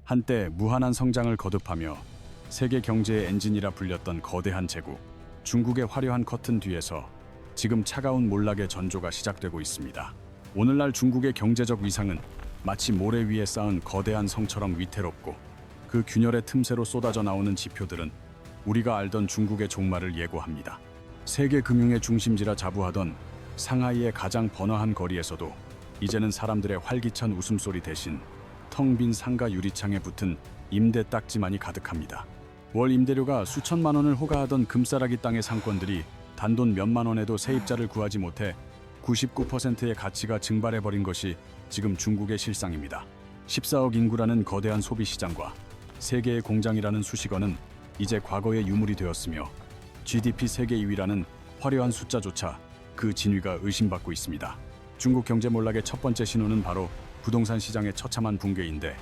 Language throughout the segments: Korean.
한때 무한한 성장을 거듭하며 세계 경제의 엔진이라 불렸던 거대한 제국, 중국의 화려한 커튼 뒤에서 지금 차가운 몰락의 전조가 시작되고 있습니다. 오늘날 중국의 경제적 위상은 마치 모래 위에 쌓은 거대한 성처럼 위태롭고, 그 균열의 틈새로 쏟아져 나오는 지표들은 우리가 알던 중국의 종말을 예고합니다. 세계 금융의 중심지라 자부하던 상하이의 가장 번화한 거리에서도 이제는 사람들의 활기찬 웃음소리 대신 텅 빈 상가 유리창에 붙은 임대 딱지만이 가득합니다. 월 임대료가 수천만 원을 호가하던 금싸라기 땅의 상권들이 단돈 몇만 원에도 세입자를 구하지 못해 99%의 가치가 증발해버린 것이 지금 중국의 실상입니다. 14억 인구라는 거대한 소비시장과 세계의 공장이라는 수식어는 이제 과거의 유물이 되었으며, GDP 세계 2위라는 화려한 숫자조차 그 진위가 의심받고 있습니다. 중국 경제 몰락의 첫 번째 신호는 바로 부동산 시장의 처참한 붕괴인데,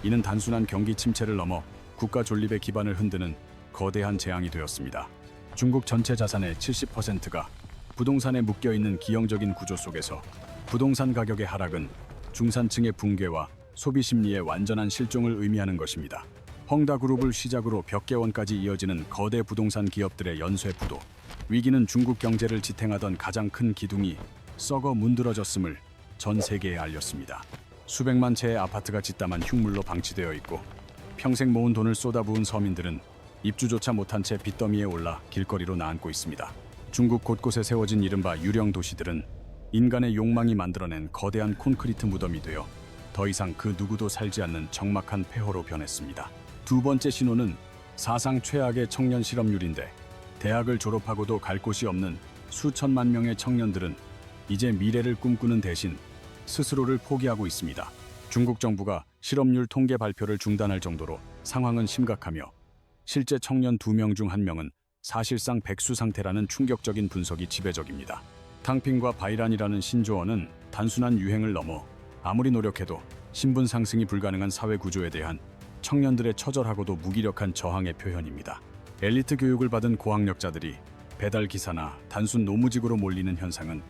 이는 단순한 경기 침체를 넘어 국가 존립의 기반을 흔드는 거대한 재앙이 되었습니다. 중국 전체 자산의 70%가 부동산에 묶여있는 기형적인 구조 속에서 부동산 가격의 하락은 중산층의 붕괴와 소비 심리의 완전한 실종을 의미하는 것입니다. 헝다그룹을 시작으로 벽개원까지 이어지는 거대 부동산 기업들의 연쇄부도, 위기는 중국 경제를 지탱하던 가장 큰 기둥이 썩어 문드러졌음을 전 세계에 알렸습니다. 수백만 채의 아파트가 짓담한 흉물로 방치되어 있고, 평생 모은 돈을 쏟아부은 서민들은 입주조차 못한 채 빚더미에 올라 길거리로 나앉고 있습니다. 중국 곳곳에 세워진 이른바 유령 도시들은 인간의 욕망이 만들어낸 거대한 콘크리트 무덤이 되어 더 이상 그 누구도 살지 않는 적막한 폐허로 변했습니다. 두 번째 신호는 사상 최악의 청년 실업률인데, 대학을 졸업하고도 갈 곳이 없는 수천만 명의 청년들은 이제 미래를 꿈꾸는 대신 스스로를 포기하고 있습니다. 중국 정부가 실업률 통계 발표를 중단할 정도로 상황은 심각하며, 실제 청년 2명 중 1명은 사실상 백수 상태라는 충격적인 분석이 지배적입니다. 탕핑과 바이란이라는 신조어는 단순한 유행을 넘어 아무리 노력해도 신분 상승이 불가능한 사회 구조에 대한 청년들의 처절하고도 무기력한 저항의 표현입니다. 엘리트 교육을 받은 고학력자들이 배달 기사나 단순 노무직으로 몰리는 현상은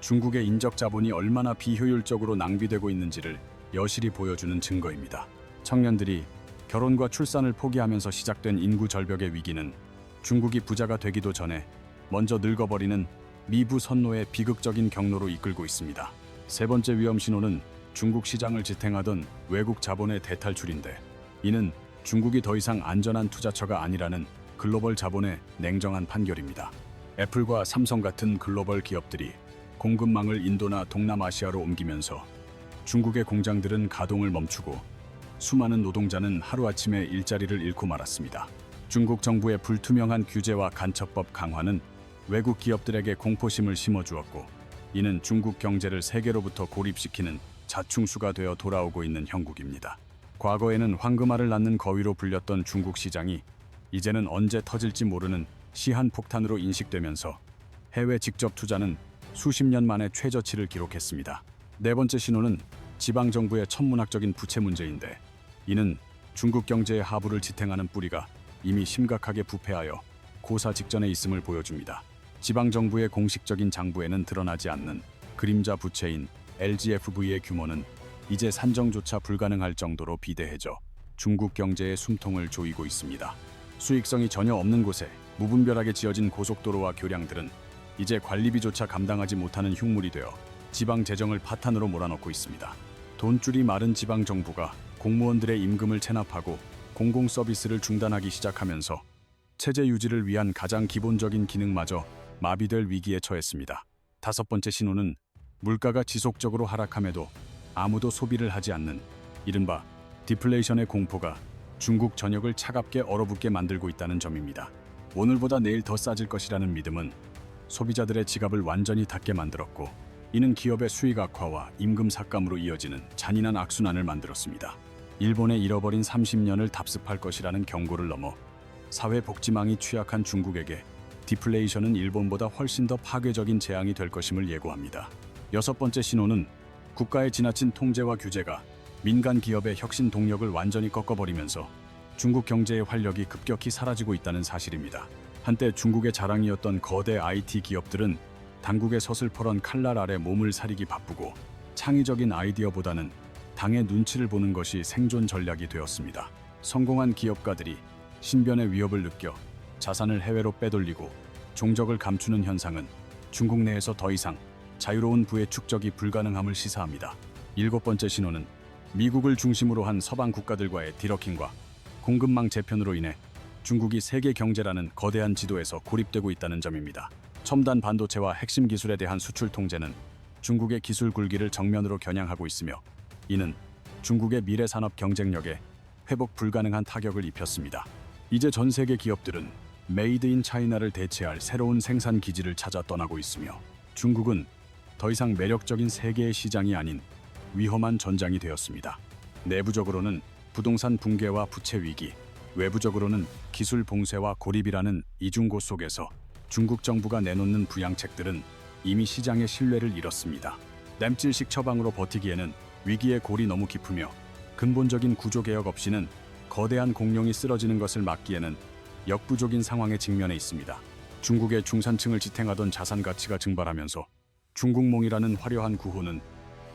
중국의 인적 자본이 얼마나 비효율적으로 낭비되고 있는지를 여실히 보여주는 증거입니다. 청년들이 결혼과 출산을 포기하면서 시작된 인구 절벽의 위기는 중국이 부자가 되기도 전에 먼저 늙어버리는 미부 선노의 비극적인 경로로 이끌고 있습니다. 세 번째 위험 신호는 중국 시장을 지탱하던 외국 자본의 대탈출인데, 이는 중국이 더 이상 안전한 투자처가 아니라는 글로벌 자본의 냉정한 판결입니다. 애플과 삼성 같은 글로벌 기업들이 공급망을 인도나 동남아시아로 옮기면서 중국의 공장들은 가동을 멈추고 수많은 노동자는 하루아침에 일자리를 잃고 말았습니다. 중국 정부의 불투명한 규제와 간첩법 강화는 외국 기업들에게 공포심을 심어주었고, 이는 중국 경제를 세계로부터 고립시키는 자충수가 되어 돌아오고 있는 형국입니다. 과거에는 황금알을 낳는 거위로 불렸던 중국 시장이 이제는 언제 터질지 모르는 시한폭탄으로 인식되면서 해외 직접 투자는 수십 년 만에 최저치를 기록했습니다. 네 번째 신호는 지방정부의 천문학적인 부채 문제인데, 이는 중국 경제의 하부를 지탱하는 뿌리가 이미 심각하게 부패하여 고사 직전에 있음을 보여줍니다. 지방정부의 공식적인 장부에는 드러나지 않는 그림자 부채인 LGFV의 규모는 이제 산정조차 불가능할 정도로 비대해져 중국 경제의 숨통을 조이고 있습니다. 수익성이 전혀 없는 곳에 무분별하게 지어진 고속도로와 교량들은 이제 관리비조차 감당하지 못하는 흉물이 되어 지방 재정을 파탄으로 몰아넣고 있습니다. 돈줄이 마른 지방 정부가 공무원들의 임금을 체납하고 공공 서비스를 중단하기 시작하면서 체제 유지를 위한 가장 기본적인 기능마저 마비될 위기에 처했습니다. 다섯 번째 신호는 물가가 지속적으로 하락함에도 아무도 소비를 하지 않는 이른바 디플레이션의 공포가 중국 전역을 차갑게 얼어붙게 만들고 있다는 점입니다. 오늘보다 내일 더 싸질 것이라는 믿음은 소비자들의 지갑을 완전히 닫게 만들었고, 이는 기업의 수익 악화와 임금 삭감으로 이어지는 잔인한 악순환을 만들었습니다. 일본의 잃어버린 30년을 답습할 것이라는 경고를 넘어 사회복지망이 취약한 중국에게 디플레이션은 일본보다 훨씬 더 파괴적인 재앙이 될 것임을 예고합니다. 여섯 번째 신호는 국가의 지나친 통제와 규제가 민간 기업의 혁신 동력을 완전히 꺾어버리면서 중국 경제의 활력이 급격히 사라지고 있다는 사실입니다. 한때 중국의 자랑이었던 거대 IT 기업들은 당국의 서슬퍼런 칼날 아래 몸을 사리기 바쁘고, 창의적인 아이디어보다는 당의 눈치를 보는 것이 생존 전략이 되었습니다. 성공한 기업가들이 신변의 위협을 느껴 자산을 해외로 빼돌리고 종적을 감추는 현상은 중국 내에서 더 이상 자유로운 부의 축적이 불가능함을 시사합니다. 일곱 번째 신호는 미국을 중심으로 한 서방 국가들과의 디러킹과 공급망 재편으로 인해 중국이 세계 경제라는 거대한 지도에서 고립되고 있다는 점입니다. 첨단 반도체와 핵심 기술에 대한 수출 통제는 중국의 기술 굴기를 정면으로 겨냥하고 있으며 이는 중국의 미래 산업 경쟁력에 회복 불가능한 타격을 입혔습니다. 이제 전 세계 기업들은 메이드 인 차이나를 대체할 새로운 생산 기지를 찾아 떠나고 있으며 중국은 더 이상 매력적인 세계의 시장이 아닌 위험한 전장이 되었습니다. 내부적으로는 부동산 붕괴와 부채 위기, 외부적으로는 기술 봉쇄와 고립이라는 이중고 속에서 중국 정부가 내놓는 부양책들은 이미 시장의 신뢰를 잃었습니다. 램찔식 처방으로 버티기에는 위기의 골이 너무 깊으며 근본적인 구조 개혁 없이는 거대한 공룡이 쓰러지는 것을 막기에는 역부족인 상황에 직면해 있습니다. 중국의 중산층을 지탱하던 자산 가치가 증발하면서 중국몽이라는 화려한 구호는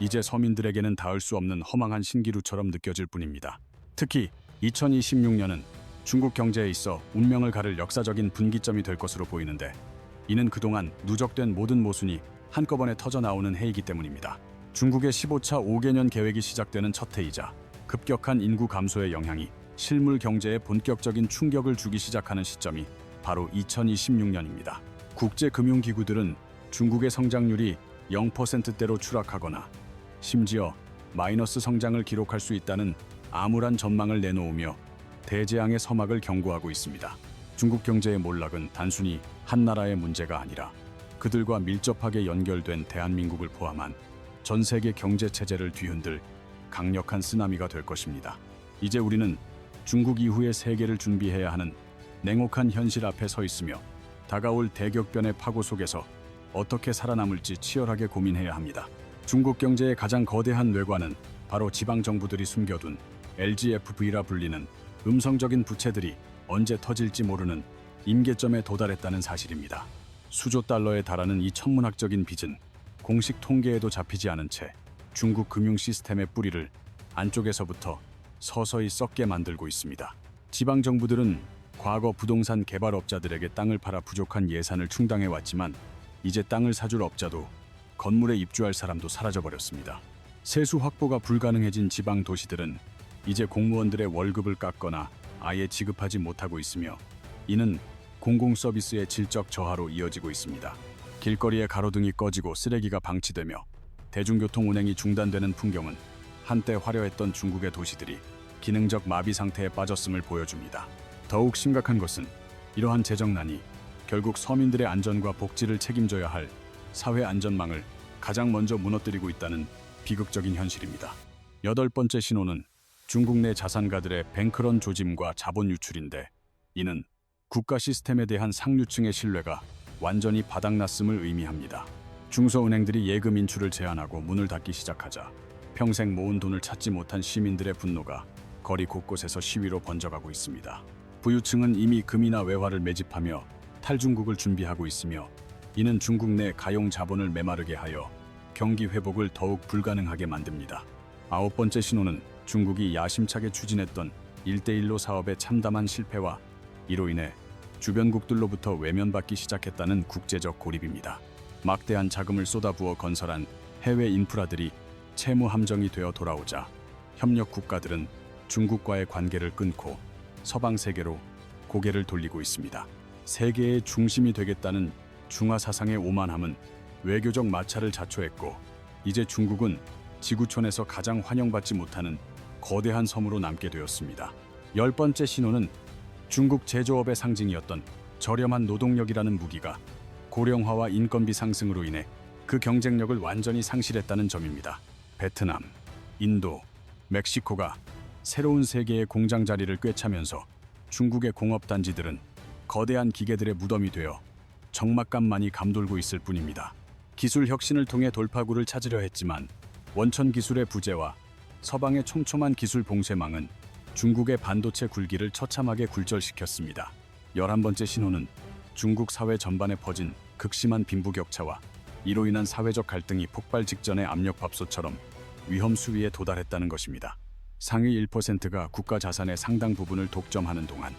이제 서민들에게는 닿을 수 없는 허망한 신기루처럼 느껴질 뿐입니다. 특히 2026년은 중국 경제에 있어 운명을 가를 역사적인 분기점이 될 것으로 보이는데 이는 그동안 누적된 모든 모순이 한꺼번에 터져 나오는 해이기 때문입니다. 중국의 15차 5개년 계획이 시작되는 첫 해이자 급격한 인구 감소의 영향이 실물 경제에 본격적인 충격을 주기 시작하는 시점이 바로 2026년입니다. 국제금융기구들은 중국의 성장률이 0%대로 추락하거나 심지어 마이너스 성장을 기록할 수 있다는 암울한 전망을 내놓으며 대재앙의 서막을 경고하고 있습니다. 중국 경제의 몰락은 단순히 한 나라의 문제가 아니라 그들과 밀접하게 연결된 대한민국을 포함한 전 세계 경제 체제를 뒤흔들 강력한 쓰나미가 될 것입니다. 이제 우리는 중국 이후의 세계를 준비해야 하는 냉혹한 현실 앞에 서 있으며 다가올 대격변의 파고 속에서 어떻게 살아남을지 치열하게 고민해야 합니다. 중국 경제의 가장 거대한 뇌관은 바로 지방 정부들이 숨겨둔 LGFV라 불리는 음성적인 부채들이 언제 터질지 모르는 임계점에 도달했다는 사실입니다. 수조 달러에 달하는 이 천문학적인 빚은 공식 통계에도 잡히지 않은 채 중국 금융 시스템의 뿌리를 안쪽에서부터 서서히 썩게 만들고 있습니다. 지방 정부들은 과거 부동산 개발업자들에게 땅을 팔아 부족한 예산을 충당해 왔지만 이제 땅을 사줄 업자도 건물에 입주할 사람도 사라져버렸습니다. 세수 확보가 불가능해진 지방 도시들은 이제 공무원들의 월급을 깎거나 아예 지급하지 못하고 있으며 이는 공공 서비스의 질적 저하로 이어지고 있습니다. 길거리에 가로등이 꺼지고 쓰레기가 방치되며 대중교통 운행이 중단되는 풍경은 한때 화려했던 중국의 도시들이 기능적 마비 상태에 빠졌음을 보여줍니다. 더욱 심각한 것은 이러한 재정난이 결국 서민들의 안전과 복지를 책임져야 할 사회 안전망을 가장 먼저 무너뜨리고 있다는 비극적인 현실입니다. 여덟 번째 신호는 중국 내 자산가들의 뱅크런 조짐과 자본 유출인데 이는 국가 시스템에 대한 상류층의 신뢰가 완전히 바닥났음을 의미합니다. 중소은행들이 예금 인출을 제한하고 문을 닫기 시작하자 평생 모은 돈을 찾지 못한 시민들의 분노가 거리 곳곳에서 시위로 번져가고 있습니다. 부유층은 이미 금이나 외화를 매집하며 탈중국을 준비하고 있으며 이는 중국 내 가용 자본을 메마르게 하여 경기 회복을 더욱 불가능하게 만듭니다. 아홉 번째 신호는 중국이 야심차게 추진했던 1대1로 사업의 참담한 실패와 이로 인해 주변국들로부터 외면받기 시작했다는 국제적 고립입니다. 막대한 자금을 쏟아부어 건설한 해외 인프라들이 채무 함정이 되어 돌아오자 협력 국가들은 중국과의 관계를 끊고 서방 세계로 고개를 돌리고 있습니다. 세계의 중심이 되겠다는 중화 사상의 오만함은 외교적 마찰을 자초했고 이제 중국은 지구촌에서 가장 환영받지 못하는 거대한 섬으로 남게 되었습니다. 열 번째 신호는 중국 제조업의 상징이었던 저렴한 노동력이라는 무기가 고령화와 인건비 상승으로 인해 그 경쟁력을 완전히 상실했다는 점입니다. 베트남, 인도, 멕시코가 새로운 세계의 공장 자리를 꿰차면서 중국의 공업단지들은 거대한 기계들의 무덤이 되어 적막감만이 감돌고 있을 뿐입니다. 기술 혁신을 통해 돌파구를 찾으려 했지만 원천 기술의 부재와 서방의 촘촘한 기술 봉쇄망은 중국의 반도체 굴기를 처참하게 굴절시켰습니다. 11번째 신호는 중국 사회 전반에 퍼진 극심한 빈부격차와 이로 인한 사회적 갈등이 폭발 직전의 압력밥솥처럼 위험 수위에 도달했다는 것입니다. 상위 1%가 국가 자산의 상당 부분을 독점하는 동안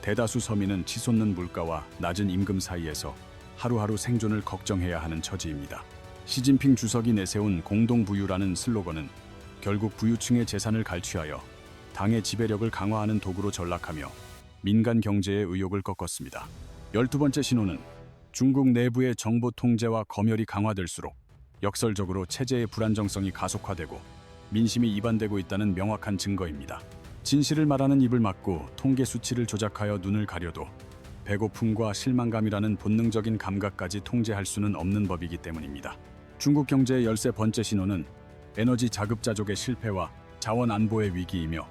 대다수 서민은 치솟는 물가와 낮은 임금 사이에서 하루하루 생존을 걱정해야 하는 처지입니다. 시진핑 주석이 내세운 공동부유라는 슬로건은 결국 부유층의 재산을 갈취하여 당의 지배력을 강화하는 도구로 전락하며 민간 경제의 의욕을 꺾었습니다. 12번째 신호는 중국 내부의 정보 통제와 검열이 강화될수록 역설적으로 체제의 불안정성이 가속화되고 민심이 이반되고 있다는 명확한 증거입니다. 진실을 말하는 입을 막고 통계 수치를 조작하여 눈을 가려도 배고픔과 실망감이라는 본능적인 감각까지 통제할 수는 없는 법이기 때문입니다. 중국 경제의 13번째 신호는 에너지 자급자족의 실패와 자원 안보의 위기이며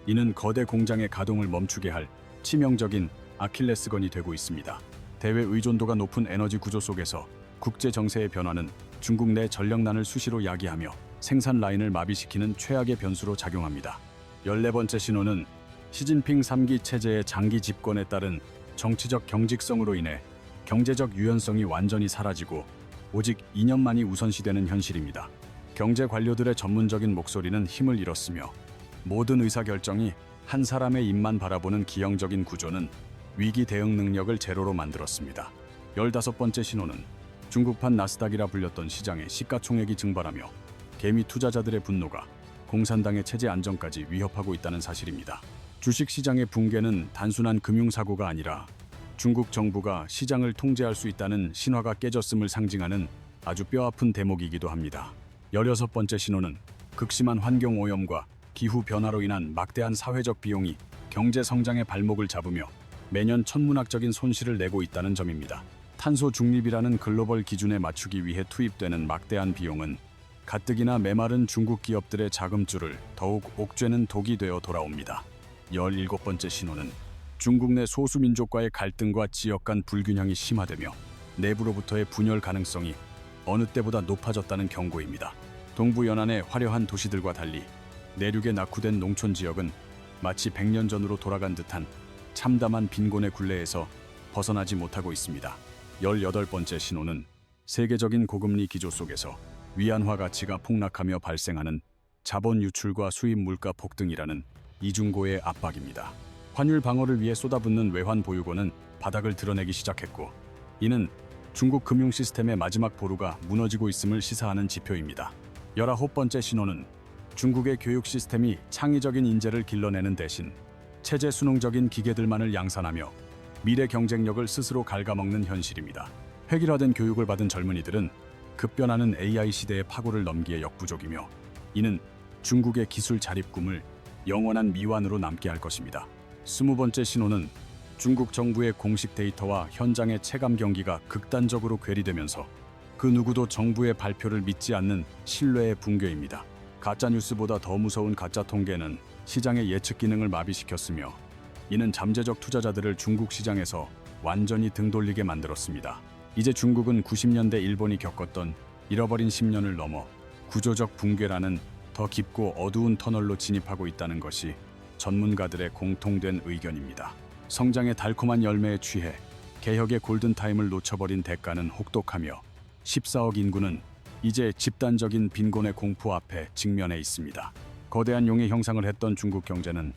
이는 거대 공장의 가동을 멈추게 할 치명적인 아킬레스건이 되고 있습니다. 대외 의존도가 높은 에너지 구조 속에서 국제 정세의 변화는 중국 내 전력난을 수시로 야기하며 생산 라인을 마비시키는 최악의 변수로 작용합니다. 14번째 신호는 시진핑 3기 체제의 장기 집권에 따른 정치적 경직성으로 인해 경제적 유연성이 완전히 사라지고 오직 이념만이 우선시되는 현실입니다. 경제 관료들의 전문적인 목소리는 힘을 잃었으며 모든 의사결정이 한 사람의 입만 바라보는 기형적인 구조는 위기 대응 능력을 제로로 만들었습니다. 15번째 신호는 중국판 나스닥이라 불렸던 시장의 시가총액이 증발하며 개미 투자자들의 분노가 공산당의 체제 안정까지 위협하고 있다는 사실입니다. 주식시장의 붕괴는 단순한 금융사고가 아니라 중국 정부가 시장을 통제할 수 있다는 신화가 깨졌음을 상징하는 아주 뼈아픈 대목이기도 합니다. 16번째 신호는 극심한 환경오염과 기후변화로 인한 막대한 사회적 비용이 경제 성장의 발목을 잡으며 매년 천문학적인 손실을 내고 있다는 점입니다. 탄소 중립이라는 글로벌 기준에 맞추기 위해 투입되는 막대한 비용은 가뜩이나 메마른 중국 기업들의 자금줄을 더욱 옥죄는 독이 되어 돌아옵니다. 17번째 신호는 중국 내 소수민족과의 갈등과 지역 간 불균형이 심화되며 내부로부터의 분열 가능성이 어느 때보다 높아졌다는 경고입니다. 동부 연안의 화려한 도시들과 달리 내륙의 낙후된 농촌 지역은 마치 100년 전으로 돌아간 듯한 참담한 빈곤의 굴레에서 벗어나지 못하고 있습니다. 18번째 신호는 세계적인 고금리 기조 속에서 위안화 가치가 폭락하며 발생하는 자본 유출과 수입 물가 폭등이라는 이중고의 압박입니다. 환율 방어를 위해 쏟아붓는 외환 보유고는 바닥을 드러내기 시작했고 이는 중국 금융 시스템의 마지막 보루가 무너지고 있음을 시사하는 지표입니다. 19번째 신호는 중국의 교육 시스템이 창의적인 인재를 길러내는 대신 체제 순응적인 기계들만을 양산하며 미래 경쟁력을 스스로 갉아먹는 현실입니다. 획일화된 교육을 받은 젊은이들은 급변하는 AI 시대의 파고를 넘기에 역부족이며 이는 중국의 기술 자립 꿈을 영원한 미완으로 남게 할 것입니다. 20번째 신호는 중국 정부의 공식 데이터와 현장의 체감 경기가 극단적으로 괴리되면서 그 누구도 정부의 발표를 믿지 않는 신뢰의 붕괴입니다. 가짜뉴스보다 더 무서운 가짜 통계는 시장의 예측 기능을 마비시켰으며 이는 잠재적 투자자들을 중국 시장에서 완전히 등 돌리게 만들었습니다. 이제 중국은 90년대 일본이 겪었던 잃어버린 10년을 넘어 구조적 붕괴라는 더 깊고 어두운 터널로 진입하고 있다는 것이 전문가들의 공통된 의견입니다. 성장의 달콤한 열매에 취해 개혁의 골든타임을 놓쳐버린 대가는 혹독하며 14억 인구는 이제 집단적인 빈곤의 공포 앞에 직면해 있습니다. 거대한 용의 형상을 했던 중국 경제는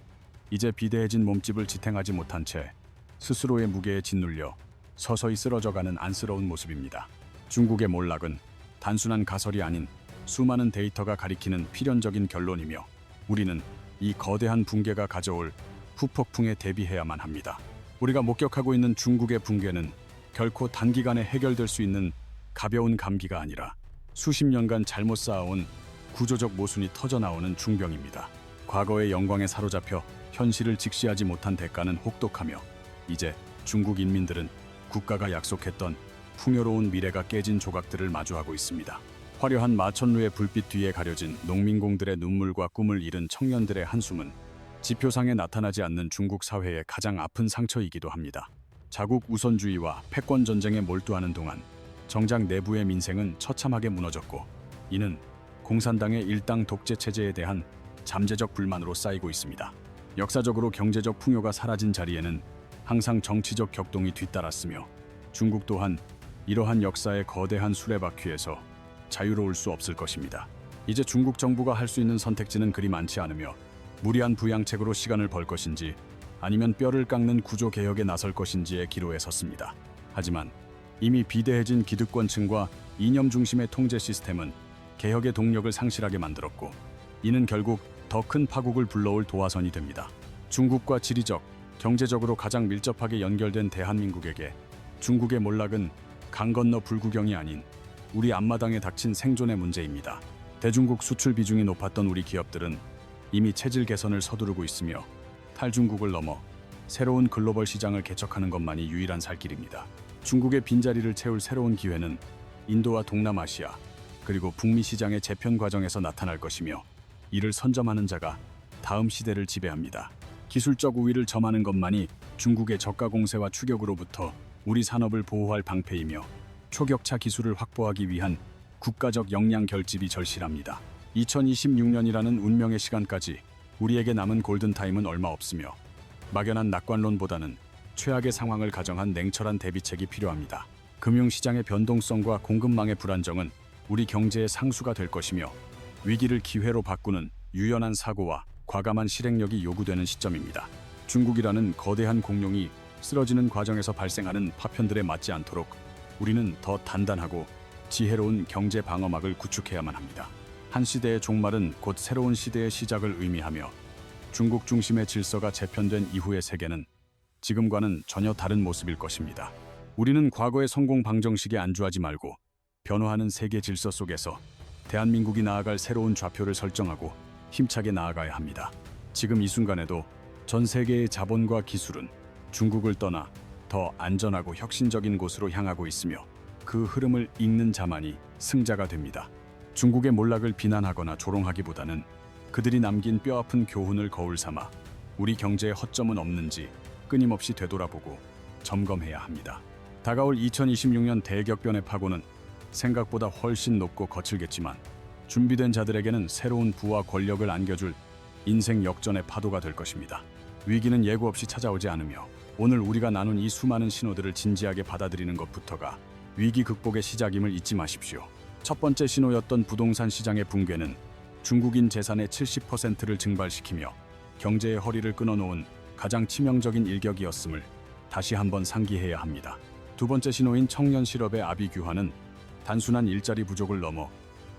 이제 비대해진 몸집을 지탱하지 못한 채 스스로의 무게에 짓눌려 서서히 쓰러져가는 안쓰러운 모습입니다. 중국의 몰락은 단순한 가설이 아닌 수많은 데이터가 가리키는 필연적인 결론이며 우리는 이 거대한 붕괴가 가져올 후폭풍에 대비해야만 합니다. 우리가 목격하고 있는 중국의 붕괴는 결코 단기간에 해결될 수 있는 가벼운 감기가 아니라 수십 년간 잘못 쌓아온 구조적 모순이 터져나오는 중병입니다. 과거의 영광에 사로잡혀 현실을 직시하지 못한 대가는 혹독하며 이제 중국 인민들은 국가가 약속했던 풍요로운 미래가 깨진 조각들을 마주하고 있습니다. 화려한 마천루의 불빛 뒤에 가려진 농민공들의 눈물과 꿈을 잃은 청년들의 한숨은 지표상에 나타나지 않는 중국 사회의 가장 아픈 상처이기도 합니다. 자국 우선주의와 패권 전쟁에 몰두하는 동안 정작 내부의 민생은 처참하게 무너졌고 이는 공산당의 일당 독재 체제에 대한 잠재적 불만으로 쌓이고 있습니다. 역사적으로 경제적 풍요가 사라진 자리에는 항상 정치적 격동이 뒤따랐으며 중국 또한 이러한 역사의 거대한 수레바퀴에서 자유로울 수 없을 것입니다. 이제 중국 정부가 할 수 있는 선택지는 그리 많지 않으며 무리한 부양책으로 시간을 벌 것인지 아니면 뼈를 깎는 구조 개혁에 나설 것인지의 기로에 섰습니다. 하지만 이미 비대해진 기득권층과 이념 중심의 통제 시스템은 개혁의 동력을 상실하게 만들었고 이는 결국 더 큰 파국을 불러올 도화선이 됩니다. 중국과 지리적, 경제적으로 가장 밀접하게 연결된 대한민국에게 중국의 몰락은 강 건너 불구경이 아닌 우리 앞마당에 닥친 생존의 문제입니다. 대중국 수출 비중이 높았던 우리 기업들은 이미 체질 개선을 서두르고 있으며 탈중국을 넘어 새로운 글로벌 시장을 개척하는 것만이 유일한 살 길입니다. 중국의 빈자리를 채울 새로운 기회는 인도와 동남아시아 그리고 북미 시장의 재편 과정에서 나타날 것이며 이를 선점하는 자가 다음 시대를 지배합니다. 기술적 우위를 점하는 것만이 중국의 저가 공세와 추격으로부터 우리 산업을 보호할 방패이며 초격차 기술을 확보하기 위한 국가적 역량 결집이 절실합니다. 2026년이라는 운명의 시간까지 우리에게 남은 골든타임은 얼마 없으며 막연한 낙관론보다는 최악의 상황을 가정한 냉철한 대비책이 필요합니다. 금융시장의 변동성과 공급망의 불안정은 우리 경제의 상수가 될 것이며 위기를 기회로 바꾸는 유연한 사고와 과감한 실행력이 요구되는 시점입니다. 중국이라는 거대한 공룡이 쓰러지는 과정에서 발생하는 파편들에 맞지 않도록 우리는 더 단단하고 지혜로운 경제 방어막을 구축해야만 합니다. 한 시대의 종말은 곧 새로운 시대의 시작을 의미하며 중국 중심의 질서가 재편된 이후의 세계는 지금과는 전혀 다른 모습일 것입니다. 우리는 과거의 성공 방정식에 안주하지 말고 변화하는 세계 질서 속에서 대한민국이 나아갈 새로운 좌표를 설정하고 힘차게 나아가야 합니다. 지금 이 순간에도 전 세계의 자본과 기술은 중국을 떠나 더 안전하고 혁신적인 곳으로 향하고 있으며 그 흐름을 읽는 자만이 승자가 됩니다. 중국의 몰락을 비난하거나 조롱하기보다는 그들이 남긴 뼈아픈 교훈을 거울 삼아 우리 경제에 허점은 없는지 끊임없이 되돌아보고 점검해야 합니다. 다가올 2026년 대격변의 파고는 생각보다 훨씬 높고 거칠겠지만 준비된 자들에게는 새로운 부와 권력을 안겨줄 인생 역전의 파도가 될 것입니다. 위기는 예고 없이 찾아오지 않으며 오늘 우리가 나눈 이 수많은 신호들을 진지하게 받아들이는 것부터가 위기 극복의 시작임을 잊지 마십시오. 첫 번째 신호였던 부동산 시장의 붕괴는 중국인 재산의 70%를 증발시키며 경제의 허리를 끊어놓은 가장 치명적인 일격이었음을 다시 한번 상기해야 합니다. 두 번째 신호인 청년 실업의 아비규환은 단순한 일자리 부족을 넘어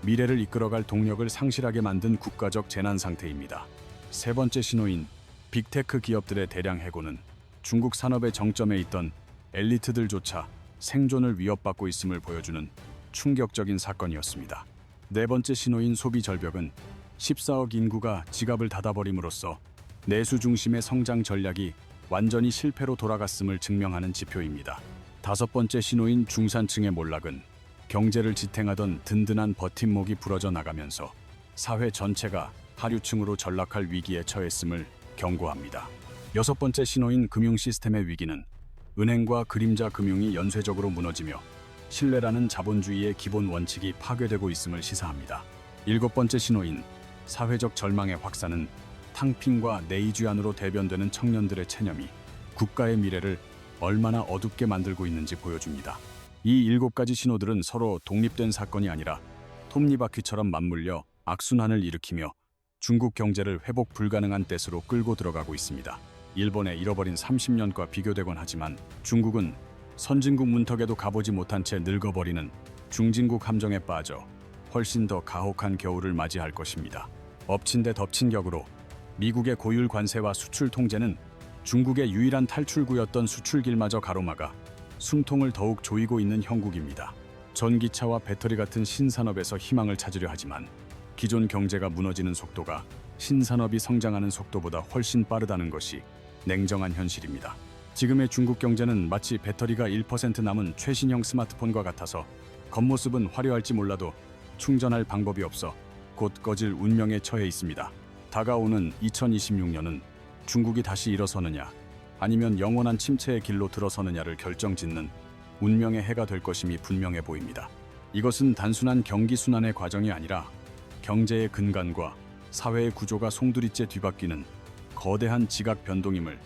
미래를 이끌어갈 동력을 상실하게 만든 국가적 재난 상태입니다. 세 번째 신호인 빅테크 기업들의 대량 해고는 중국 산업의 정점에 있던 엘리트들조차 생존을 위협받고 있음을 보여주는 충격적인 사건이었습니다. 네 번째 신호인 소비 절벽은 14억 인구가 지갑을 닫아버림으로써 내수 중심의 성장 전략이 완전히 실패로 돌아갔음을 증명하는 지표입니다. 다섯 번째 신호인 중산층의 몰락은 경제를 지탱하던 든든한 버팀목이 부러져 나가면서 사회 전체가 하류층으로 전락할 위기에 처했음을 경고합니다. 여섯 번째 신호인 금융 시스템의 위기는 은행과 그림자 금융이 연쇄적으로 무너지며 신뢰라는 자본주의의 기본 원칙이 파괴되고 있음을 시사합니다. 일곱 번째 신호인 사회적 절망의 확산은 탕핑과 내이주안으로 대변되는 청년들의 체념이 국가의 미래를 얼마나 어둡게 만들고 있는지 보여줍니다. 이 일곱 가지 신호들은 서로 독립된 사건이 아니라 톱니바퀴처럼 맞물려 악순환을 일으키며 중국 경제를 회복 불가능한 땔으로 끌고 들어가고 있습니다. 일본의 잃어버린 30년과 비교되곤 하지만 중국은 선진국 문턱에도 가보지 못한 채 늙어버리는 중진국 함정에 빠져 훨씬 더 가혹한 겨울을 맞이할 것입니다. 엎친 데 덮친 격으로 미국의 고율 관세와 수출 통제는 중국의 유일한 탈출구였던 수출길마저 가로막아 숨통을 더욱 조이고 있는 형국입니다. 전기차와 배터리 같은 신산업에서 희망을 찾으려 하지만 기존 경제가 무너지는 속도가 신산업이 성장하는 속도보다 훨씬 빠르다는 것이 냉정한 현실입니다. 지금의 중국 경제는 마치 배터리가 1% 남은 최신형 스마트폰과 같아서 겉모습은 화려할지 몰라도 충전할 방법이 없어 곧 꺼질 운명에 처해 있습니다. 다가오는 2026년은 중국이 다시 일어서느냐 아니면 영원한 침체의 길로 들어서느냐를 결정짓는 운명의 해가 될 것임이 분명해 보입니다. 이것은 단순한 경기 순환의 과정이 아니라 경제의 근간과 사회의 구조가 송두리째 뒤바뀌는 거대한 지각 변동임을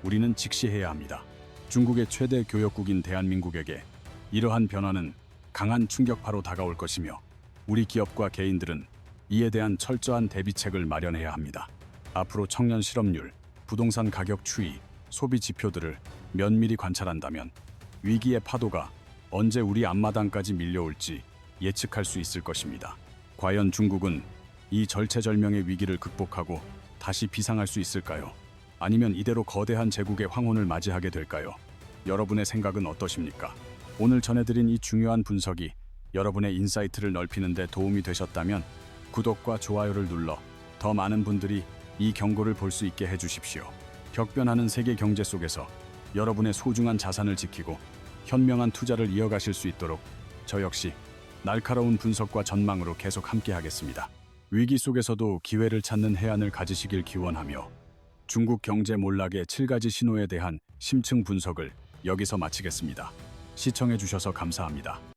우리는 직시해야 합니다. 중국의 최대 교역국인 대한민국에게 이러한 변화는 강한 충격파로 다가올 것이며 우리 기업과 개인들은 이에 대한 철저한 대비책을 마련해야 합니다. 앞으로 청년 실업률, 부동산 가격 추이, 소비 지표들을 면밀히 관찰한다면 위기의 파도가 언제 우리 앞마당까지 밀려올지 예측할 수 있을 것입니다. 과연 중국은 이 절체절명의 위기를 극복하고 다시 비상할 수 있을까요? 아니면 이대로 거대한 제국의 황혼을 맞이하게 될까요? 여러분의 생각은 어떠십니까? 오늘 전해드린 이 중요한 분석이 여러분의 인사이트를 넓히는 데 도움이 되셨다면 구독과 좋아요를 눌러 더 많은 분들이 이 경고를 볼 수 있게 해주십시오. 격변하는 세계 경제 속에서 여러분의 소중한 자산을 지키고 현명한 투자를 이어가실 수 있도록 저 역시 날카로운 분석과 전망으로 계속 함께하겠습니다. 위기 속에서도 기회를 찾는 해안을 가지시길 기원하며 중국 경제 몰락의 7가지 신호에 대한 심층 분석을 여기서 마치겠습니다. 시청해 주셔서 감사합니다.